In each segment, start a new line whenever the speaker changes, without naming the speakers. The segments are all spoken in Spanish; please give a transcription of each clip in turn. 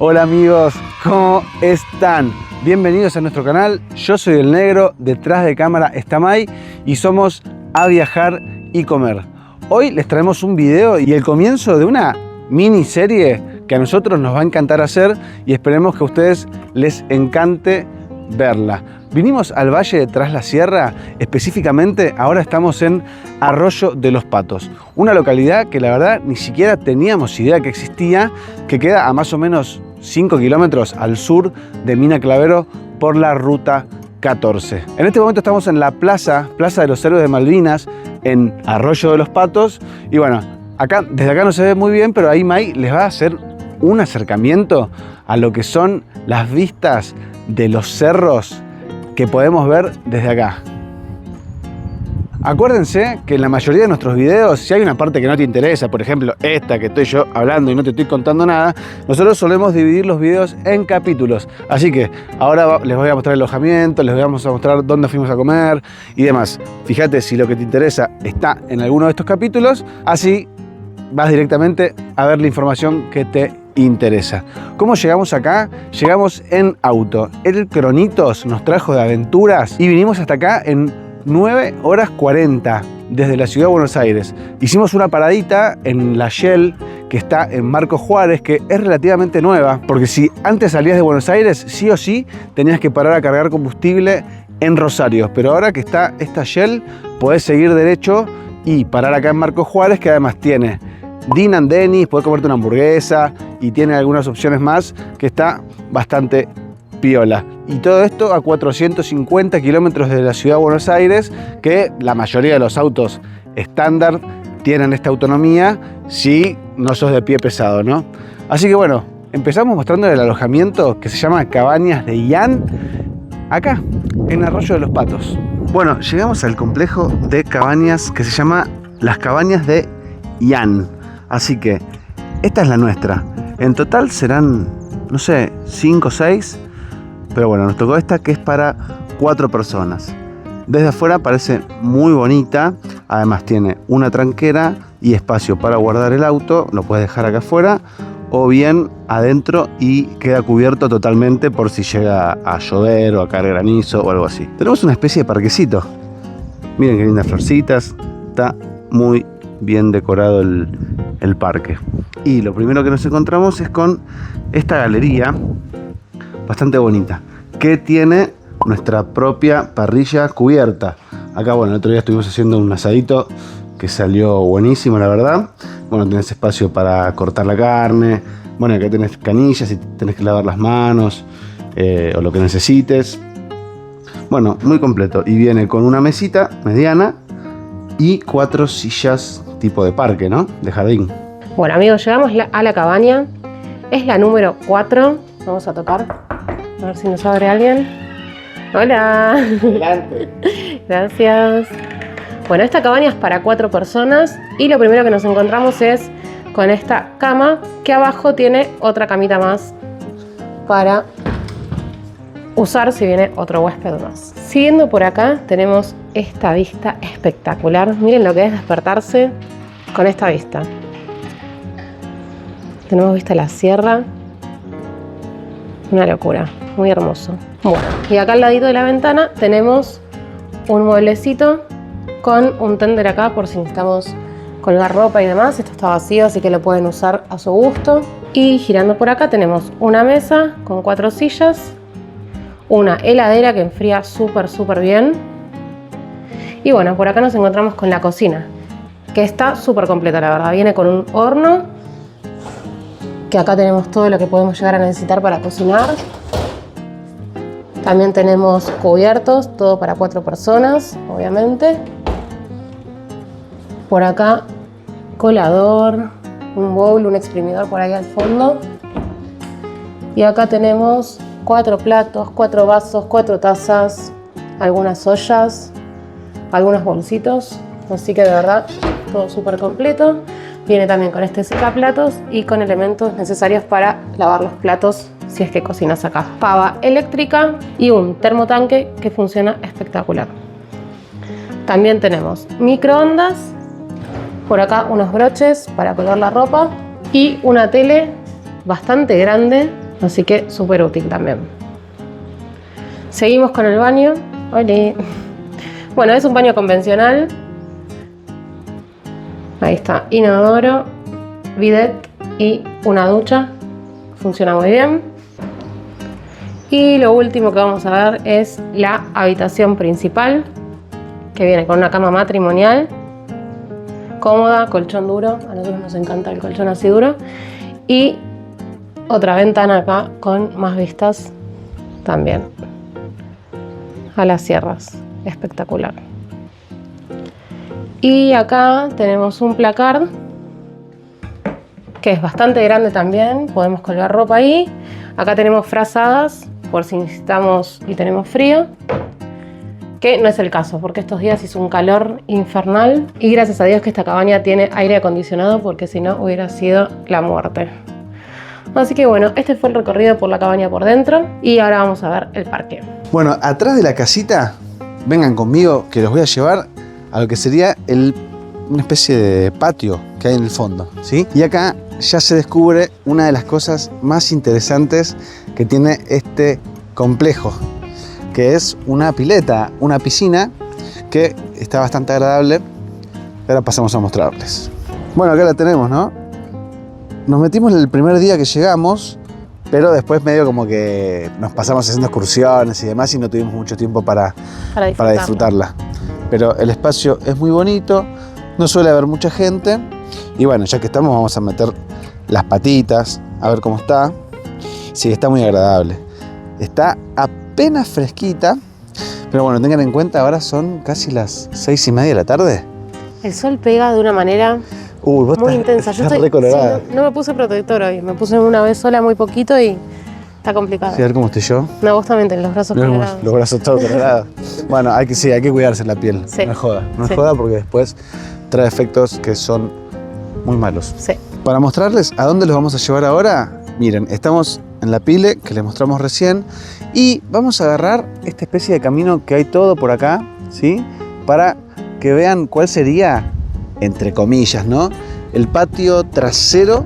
Hola amigos, ¿cómo están? Bienvenidos a nuestro canal. Yo soy el negro, detrás de cámara está Mai y somos A Viajar y Comer. Hoy les traemos un video y el comienzo de una miniserie que a nosotros nos va a encantar hacer y esperemos que a ustedes les encante verla. Vinimos al Valle de Tras la Sierra, específicamente ahora estamos en Arroyo de los Patos, una localidad que la verdad ni siquiera teníamos idea que existía, que queda a más o menos 5 kilómetros al sur de Mina Clavero por la ruta 14. En este momento estamos en la Plaza de los Héroes de Malvinas, en Arroyo de los Patos, y bueno, desde acá no se ve muy bien, pero ahí Mai les va a hacer un acercamiento a lo que son las vistas de los cerros que podemos ver desde acá. Acuérdense que en la mayoría de nuestros videos, si hay una parte que no te interesa, por ejemplo esta que estoy yo hablando y no te estoy contando nada, nosotros solemos dividir los videos en capítulos. Así que ahora les voy a mostrar el alojamiento, les vamos a mostrar dónde fuimos a comer y demás. Fíjate si lo que te interesa está en alguno de estos capítulos, así vas directamente a ver la información que te interesa. ¿Cómo llegamos acá? Llegamos en auto. El Cronitos nos trajo de aventuras y vinimos hasta acá en 9 horas 40 desde la ciudad de Buenos Aires. Hicimos una paradita en la Shell que está en Marcos Juárez, que es relativamente nueva, porque si antes salías de Buenos Aires, sí o sí tenías que parar a cargar combustible en Rosario, pero ahora que está esta Shell, podés seguir derecho y parar acá en Marcos Juárez, que además tiene Din and Denny's, podés comerte una hamburguesa y tiene algunas opciones más que está bastante piola. Y todo esto a 450 kilómetros de la ciudad de Buenos Aires, que la mayoría de los autos estándar tienen esta autonomía si no sos de pie pesado, ¿no? Así que bueno, empezamos mostrando el alojamiento que se llama Cabañas de Ian, acá en Arroyo de los Patos. Bueno, llegamos al complejo de cabañas que se llama Las Cabañas de Ian. Así que esta es la nuestra. En total serán, no sé, 5 o 6. Pero bueno, nos tocó esta que es para 4 personas. Desde afuera parece muy bonita. Además tiene una tranquera y espacio para guardar el auto. Lo puedes dejar acá afuera o bien adentro y queda cubierto totalmente por si llega a llover o a caer granizo o algo así. Tenemos una especie de parquecito. Miren qué lindas florcitas. Está muy bien decorado el parque. Y lo primero que nos encontramos es con esta galería bastante bonita que tiene nuestra propia parrilla cubierta. Acá, bueno, el otro día estuvimos haciendo un asadito que salió buenísimo, la verdad. Bueno, tenés espacio para cortar la carne. Bueno, acá tenés canillas si tenés que lavar las manos o lo que necesites. Bueno, muy completo. Y viene con una mesita mediana y 4 sillas tipo de parque, ¿no? De jardín.
Bueno amigos, llegamos a la cabaña. Es la número 4. Vamos a tocar. A ver si nos abre alguien. Hola.
Adelante.
Gracias. Bueno, esta cabaña es para 4 personas. Y lo primero que nos encontramos es con esta cama, que abajo tiene otra camita más para usar si viene otro huésped más. Siguiendo por acá tenemos esta vista espectacular. Miren lo que es despertarse con esta vista. Tenemos vista a la sierra. Una locura, muy hermoso. Bueno, y acá al ladito de la ventana tenemos un mueblecito con un tender acá por si necesitamos colgar ropa y demás. Esto está vacío, así que lo pueden usar a su gusto. Y girando por acá tenemos una mesa con 4 sillas, una heladera que enfría súper bien. Y bueno, por acá nos encontramos con la cocina, que está súper completa, la verdad. Viene con un horno, que acá tenemos todo lo que podemos llegar a necesitar para cocinar. También tenemos cubiertos, todo para 4 personas, obviamente. Por acá, colador, un bowl, un exprimidor por ahí al fondo. Y acá tenemos 4 platos, 4 vasos, 4 tazas, algunas ollas, algunos bolsitos. Así que de verdad, todo súper completo. Viene también con este secaplatos y con elementos necesarios para lavar los platos si es que cocinas acá. Pava eléctrica y un termotanque que funciona espectacular. También tenemos microondas, por acá unos broches para colgar la ropa y una tele bastante grande Así que súper útil también. Seguimos con el baño. ¡Ole! Bueno, es un baño convencional. Ahí está, inodoro, bidet y una ducha. Funciona muy bien. Y lo último que vamos a ver es la habitación principal, que viene con una cama matrimonial, cómoda, colchón duro. A nosotros nos encanta el colchón así duro. Y otra ventana acá con más vistas también a las sierras. Espectacular. Y acá tenemos un placard que es bastante grande también. Podemos colgar ropa ahí. Acá tenemos frazadas por si necesitamos y tenemos frío, que no es el caso porque estos días hizo un calor infernal y gracias a Dios que esta cabaña tiene aire acondicionado, porque si no hubiera sido la muerte. Así que bueno, este fue el recorrido por la cabaña por dentro y ahora vamos a ver el parque.
Bueno, atrás de la casita, vengan conmigo que los voy a llevar a lo que sería una especie de patio que hay en el fondo, ¿sí? Y acá ya se descubre una de las cosas más interesantes que tiene este complejo, que es una pileta, una piscina que está bastante agradable. Ahora pasamos a mostrarles. Bueno, acá la tenemos, ¿no? Nos metimos el primer día que llegamos, pero después medio como que nos pasamos haciendo excursiones y demás y no tuvimos mucho tiempo para disfrutarla. Pero el espacio es muy bonito, no suele haber mucha gente. Y bueno, ya que estamos, vamos a meter las patitas, a ver cómo está. Sí, está muy agradable. Está apenas fresquita, pero bueno, tengan en cuenta, ahora son casi las 6:30 de la tarde.
El sol pega de una manera muy intensa. Yo estoy, no me puse protector hoy, me puse una vez sola muy poquito y está complicado.
Sí, a ver cómo estoy yo.
No, vos también tenés los brazos colorados.
Los brazos todos colorados. Bueno, hay que cuidarse la piel. Sí. No es joda, no es joda porque después trae efectos que son muy malos.
Sí.
Para mostrarles a dónde los vamos a llevar ahora, miren, estamos en la pile que les mostramos recién y vamos a agarrar esta especie de camino que hay todo por acá, ¿sí? Para que vean cuál sería, entre comillas, ¿no?, el patio trasero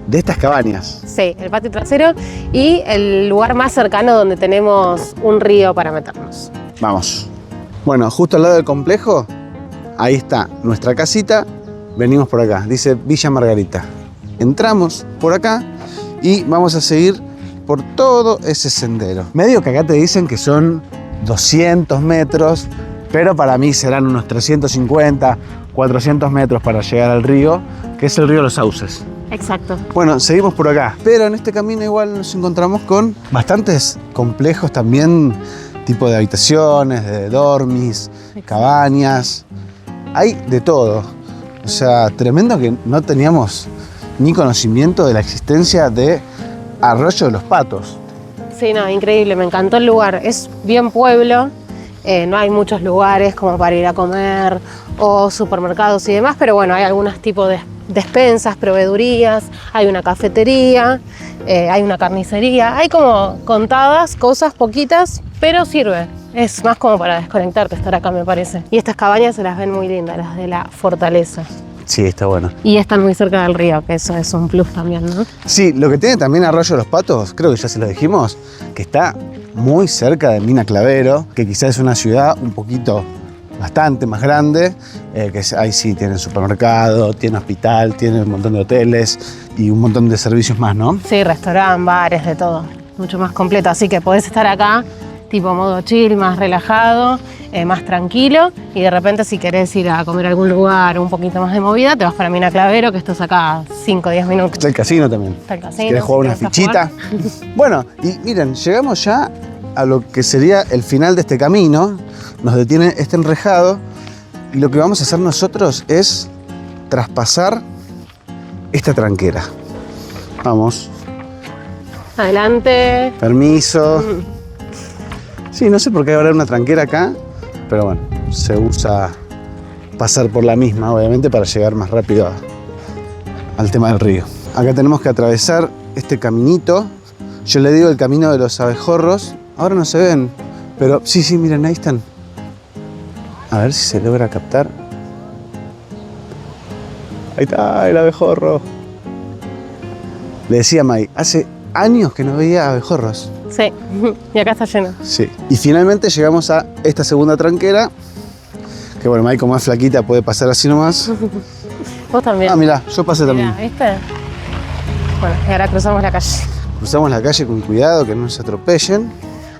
de estas cabañas.
Sí, el patio trasero y el lugar más cercano donde tenemos un río para meternos.
Vamos. Bueno, justo al lado del complejo, ahí está nuestra casita. Venimos por acá, dice Villa Margarita. Entramos por acá y vamos a seguir por todo ese sendero. Medio que acá te dicen que son 200 metros, pero para mí serán unos 350, 400 metros para llegar al río, que es el río Los Sauces.
Exacto.
Bueno, seguimos por acá, pero en este camino igual nos encontramos con bastantes complejos también, tipo de habitaciones, de dormis, cabañas, hay de todo. O sea, tremendo que no teníamos ni conocimiento de la existencia de Arroyo de los Patos.
Sí, no, increíble, me encantó el lugar. Es bien pueblo, no hay muchos lugares como para ir a comer o supermercados y demás, pero bueno, hay algunos tipos de despensas, proveedurías, hay una cafetería, hay una carnicería, hay como contadas cosas, poquitas, pero sirve. Es más como para desconectarte estar acá, me parece. Y estas cabañas se las ven muy lindas, las de la Fortaleza.
Sí, está bueno.
Y están muy cerca del río, que eso es un plus también, ¿no?
Sí, lo que tiene también Arroyo de los Patos, creo que ya se lo dijimos, que está muy cerca de Mina Clavero, que quizás es una ciudad un poquito bastante más grande, que ahí sí tiene supermercado, tiene hospital, tiene un montón de hoteles y un montón de servicios más, ¿no?
Sí, restaurante, bares, de todo. Mucho más completo, así que podés estar acá tipo modo chill, más relajado, más tranquilo, y de repente si querés ir a comer a algún lugar un poquito más de movida, te vas para Mina Clavero, que estás acá 5 o 10 minutos.
Está el casino también.
Está el casino.
Si querés jugar una fichita. Bueno, y miren, llegamos ya a lo que sería el final de este camino. Nos detiene este enrejado y lo que vamos a hacer nosotros es traspasar esta tranquera. Vamos.
Adelante.
Permiso. Sí, no sé por qué habrá una tranquera acá, pero bueno, se usa pasar por la misma, obviamente, para llegar más rápido al tema del río. Acá tenemos que atravesar este caminito. Yo le digo el camino de los abejorros. Ahora no se ven, pero sí, miren, ahí están. A ver si se logra captar. Ahí está el abejorro. Le decía a Mai, hace años que no veía abejorros.
Sí, y acá está lleno.
Sí. Y finalmente llegamos a esta segunda tranquera. Que bueno, Maiko más flaquita puede pasar así nomás.
Vos también.
Ah, mirá, yo pasé
Mirá,
también.
¿viste? Bueno, y ahora cruzamos la calle.
Cruzamos la calle con cuidado, que no se atropellen.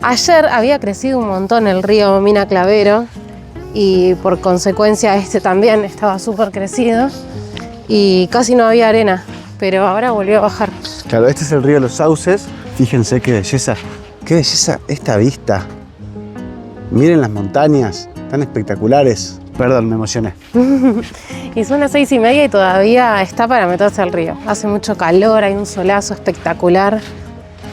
Ayer había crecido un montón el río Mina Clavero y por consecuencia este también estaba súper crecido y casi no había arena, pero ahora volvió a bajar.
Claro, este es el río de los Sauces. Fíjense qué belleza esta vista. Miren las montañas, tan espectaculares. Perdón, me emocioné.
Y son las 6:30 y todavía está para meterse al río. Hace mucho calor, hay un solazo espectacular.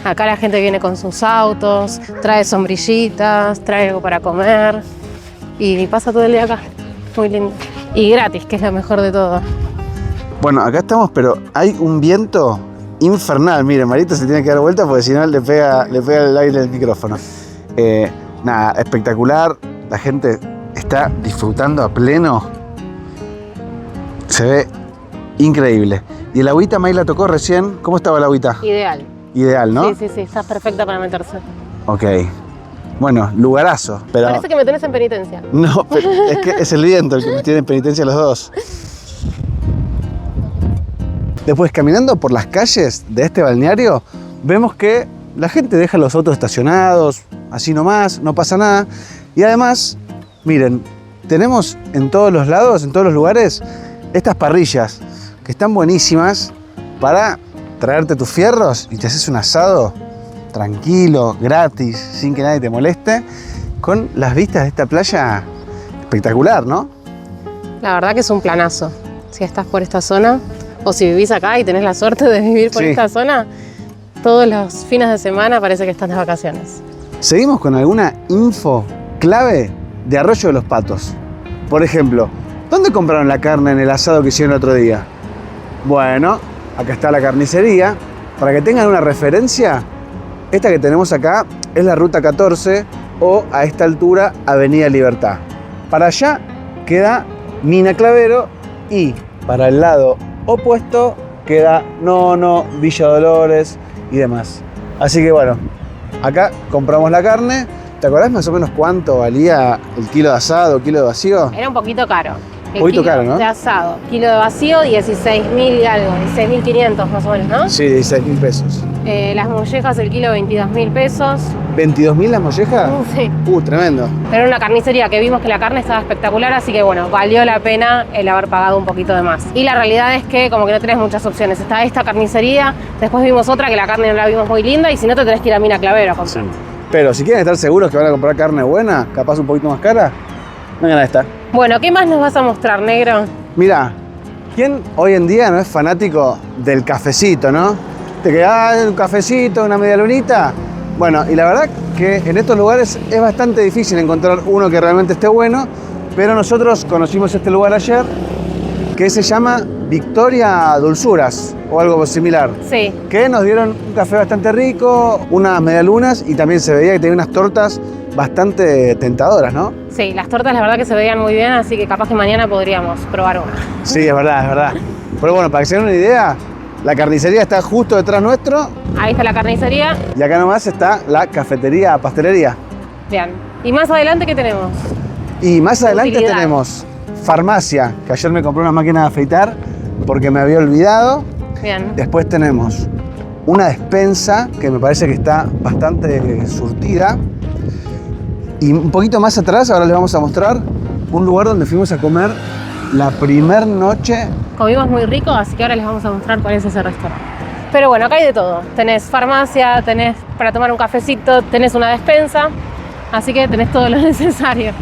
Acá la gente viene con sus autos, trae sombrillitas, trae algo para comer y pasa todo el día acá. Muy lindo. Y gratis, que es lo mejor de todo.
Bueno, acá estamos, pero hay un viento infernal. Miren, Marito se tiene que dar vuelta porque si no le pega el aire del micrófono. Nada, espectacular. La gente está disfrutando a pleno. Se ve increíble. Y el agüita, May la tocó recién. ¿Cómo estaba el agüita?
Ideal.
Ideal, ¿no?
Sí, está perfecta para meterse.
Ok. Bueno, lugarazo. Pero
Parece que me tenés en penitencia.
no, pero es que es el viento el que me tiene en penitencia a los dos. Después, caminando por las calles de este balneario, vemos que la gente deja los autos estacionados, así nomás, no pasa nada. Y además, miren, tenemos en todos los lados, en todos los lugares, estas parrillas que están buenísimas para traerte tus fierros y te haces un asado tranquilo, gratis, sin que nadie te moleste, con las vistas de esta playa espectacular, ¿no?
La verdad que es un planazo. Si estás por esta zona, o si vivís acá y tenés la suerte de vivir por
Sí.
esta zona, todos los fines de semana parece que estás de vacaciones.
Seguimos con alguna info clave de Arroyo de los Patos. Por ejemplo, ¿dónde compraron la carne en el asado que hicieron el otro día? Bueno, acá está la carnicería. Para que tengan una referencia, esta que tenemos acá es la Ruta 14 o a esta altura Avenida Libertad. Para allá queda Mina Clavero y para el lado opuesto queda Nono, Villa Dolores y demás. Así que bueno, acá compramos la carne. ¿Te acordás más o menos cuánto valía el kilo de asado, kilo de vacío?
Era un poquito caro. El
Poquito
kilo
caro, ¿no?
de asado, kilo de vacío, 16.000 y algo, 16.500 más o menos, ¿no?
Sí, 16.000 pesos.
Las mollejas, el kilo, 22.000 pesos.
¿22.000 la molleja?
Sí.
Tremendo.
Pero era una carnicería que vimos que la carne estaba espectacular, así que bueno, valió la pena el haber pagado un poquito de más. Y la realidad es que como que no tenés muchas opciones. Está esta carnicería, después vimos otra que la carne no la vimos muy linda y si no te tenés que ir a Mina Clavero a comprar.
Pero si quieren estar seguros que van a comprar carne buena, capaz un poquito más cara, vengan a esta.
Bueno, ¿qué más nos vas a mostrar, negro?
Mirá, ¿quién hoy en día no es fanático del cafecito, no? Te queda un cafecito, una media lunita. Bueno, y la verdad que en estos lugares es bastante difícil encontrar uno que realmente esté bueno, pero nosotros conocimos este lugar ayer que se llama Victoria Dulzuras o algo similar.
Sí.
Que nos dieron un café bastante rico, unas medialunas y también se veía que tenía unas tortas bastante tentadoras, ¿no?
Sí, las tortas la verdad que se veían muy bien, así que capaz que mañana podríamos probar una.
Sí, es verdad, es verdad. Pero bueno, para que se den una idea, la carnicería está justo detrás nuestro
Ahí está la carnicería.
y acá nomás está la cafetería, pastelería.
Bien. Y más adelante, ¿qué tenemos?
Y más adelante
Utilidad.
tenemos farmacia, que ayer me compré una máquina de afeitar porque me había olvidado.
Bien.
Después tenemos una despensa que me parece que está bastante surtida. Y un poquito más atrás, ahora les vamos a mostrar un lugar donde fuimos a comer la primer noche.
Comimos muy rico, así que ahora les vamos a mostrar cuál es ese restaurante. Pero bueno, acá hay de todo. Tenés farmacia, tenés para tomar un cafecito, tenés una despensa, así que tenés todo lo necesario.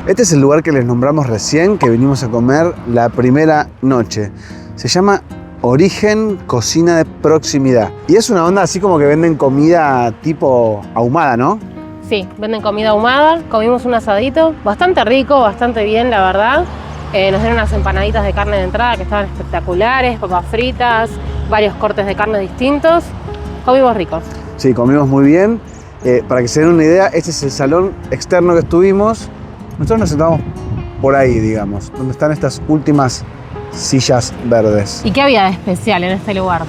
Este es el lugar que les nombramos recién, que vinimos a comer la primera noche. Se llama Origen Cocina de Proximidad. Y es una onda así como que venden comida tipo ahumada, ¿no?
Sí, venden comida ahumada, comimos un asadito, bastante rico, bastante bien, la verdad. Nos dieron unas empanaditas de carne de entrada que estaban espectaculares, papas fritas, varios cortes de carne distintos. Comimos ricos.
Sí, comimos muy bien. Para que se den una idea, este es el salón externo que estuvimos. Nosotros nos sentamos por ahí, digamos, donde están estas últimas sillas verdes.
¿Y qué había de especial en este lugar?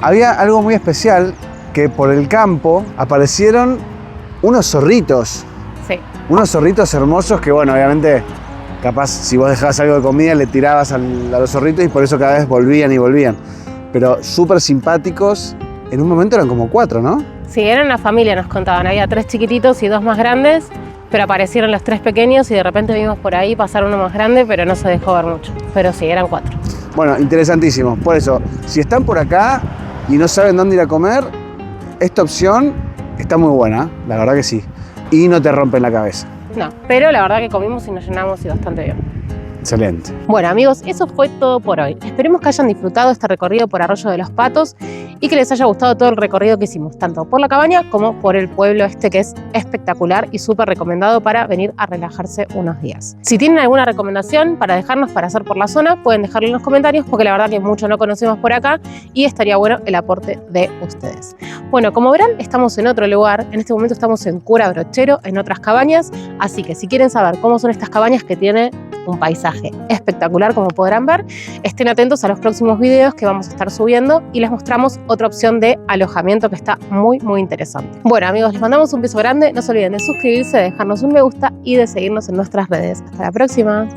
Había algo muy especial que por el campo aparecieron unos zorritos.
Sí.
Unos zorritos hermosos que, bueno, obviamente, capaz si vos dejabas algo de comida le tirabas a los zorritos y por eso cada vez volvían y volvían. Pero súper simpáticos. En un momento eran como 4, ¿no?
Sí, eran una familia, nos contaban. Había 3 chiquititos y 2 más grandes, pero aparecieron los 3 pequeños y de repente vimos por ahí pasar uno más grande, pero no se dejó ver mucho. Pero sí, eran 4.
Bueno, interesantísimo. Por eso, si están por acá y no saben dónde ir a comer, esta opción está muy buena, la verdad que sí. Y no te rompen la cabeza.
No, pero la verdad que comimos y nos llenamos y bastante bien.
Excelente.
Bueno amigos, eso fue todo por hoy. Esperemos que hayan disfrutado este recorrido por Arroyo de los Patos y que les haya gustado todo el recorrido que hicimos, tanto por la cabaña como por el pueblo este que es espectacular y súper recomendado para venir a relajarse unos días. Si tienen alguna recomendación para dejarnos para hacer por la zona, pueden dejarlo en los comentarios porque la verdad que mucho no conocemos por acá y estaría bueno el aporte de ustedes. Bueno, como verán, estamos en otro lugar. En este momento estamos en Cura Brochero, en otras cabañas, así que si quieren saber cómo son estas cabañas que tienen un paisaje espectacular, como podrán ver, estén atentos a los próximos videos que vamos a estar subiendo y les mostramos otra opción de alojamiento que está muy interesante. Bueno amigos, les mandamos un beso grande, no se olviden de suscribirse, de dejarnos un me gusta y de seguirnos en nuestras redes. Hasta la próxima.